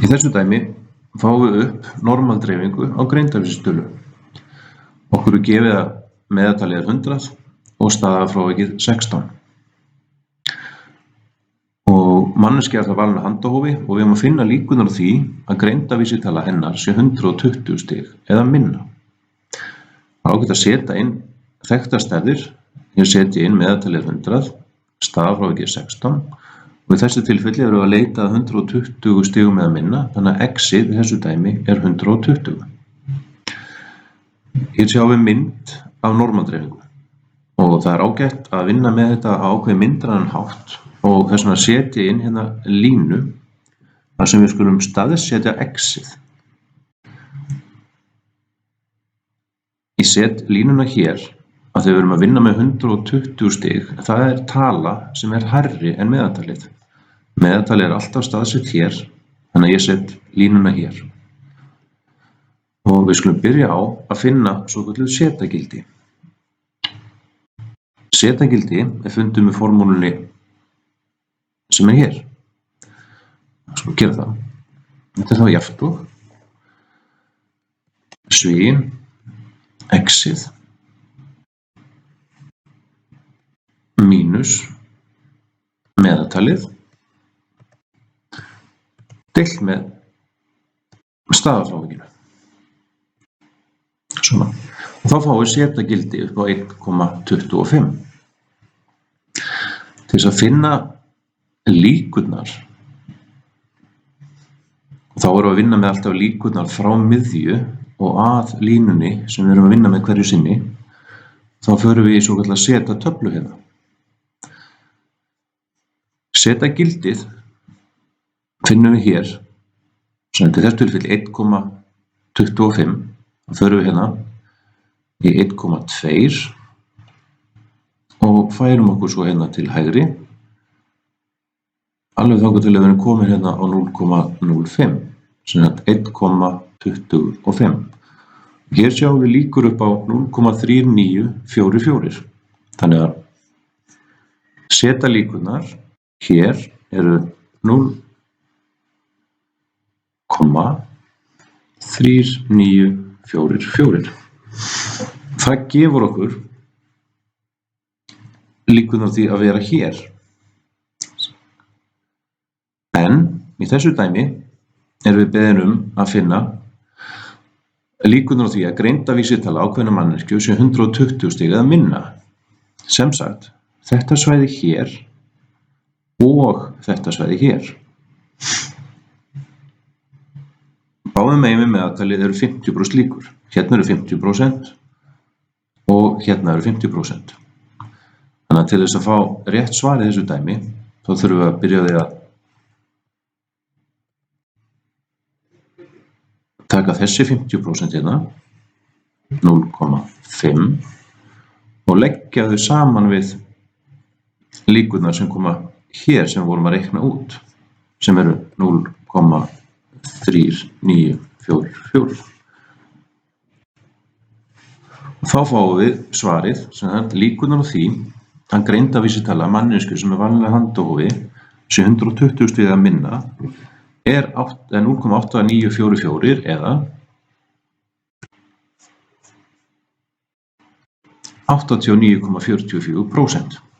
Í þessu dæmi fáum við upp normaldreifingu á greindarvísitölu. Okkur er gefið að meðaltalið er 100 og staðarfrávikið 16. Og manneskja er það valin að handahófi og við erum að finna líkurnar á því að greindarvísitala hennar sé 120 stig eða minna. Það er ágætt að setja inn þekktar stærðir. Ég setja inn meðaltalið 100, staðarfrávikið 16 og í þessu tilfelli erum við að leita að 120 stigum eða minna, þannig að x-ið í þessu dæmi er 120. Hér sjáum við mynd af normaldreifingu og það er ágætt að vinna með þetta á ákveðið myndrænan hátt og þess vegna setja inn hérna línu þar sem við skulum staðsetja x-ið. Ég set línuna hér að þegar við erum að vinna með 120 stig, það er tala sem er hærri en meðaltalið. Meðaltalið er alltaf staðsett hér, þannig að ég set línuna hér. Og við skulum byrja á að finna svokölluð setagildi. Setagildi er fundið með formúlunni sem er hér. Það skulum gera það. Þetta er þá jafnt og svigin x-ið mínus meðaltalið deilt með staðarfrávikinu. Svona. Og þá fáum við setagildi upp á 1,25. Til þess að finna líkurnar, þá erum við að vinna með alltaf líkurnar frá miðju og að línunni sem við erum að vinna með hverju sinni, þá förum við í svokallaða setatöflu hérna. Setagildið finnum við hér, sem til þessu tilfelli 1,25, þá förum við hérna í 1,2 og færum okkur svo hérna til hægri, alveg þangað til að við erum komin hérna á 0,05, sem er 1,25. Hér sjáum við líkur upp á 0,3944. Þannig að setalíkurnar hér eru 0,3944. Það gefur okkur líkurnar því að vera hér. En í þessu dæmi erum við beðin að finna líkurnar á því að greindarvísitala ákveðna manneskju sé 120 stig eða minna. Sem sagt, þetta svæði hér og þetta svæði hér. Báðum megin við meðaltalið eru 50% líkur. Hérna eru 50% og hérna eru 50%. Þannig að til þess að fá rétt svar í þessu dæmi, þá þurfum við að byrja á því að taka þessi 50% hérna, 0,5 og leggja þau saman við líkurnar sem koma hér sem vorum að reikna út, sem eru 0,3944. Og þá fáum við svarið, sem er líkurnar á því að greindarvísitala manneskju sem er vanlega handahófi sé 120 stig eða minna er 0,8944 eða 89,44%.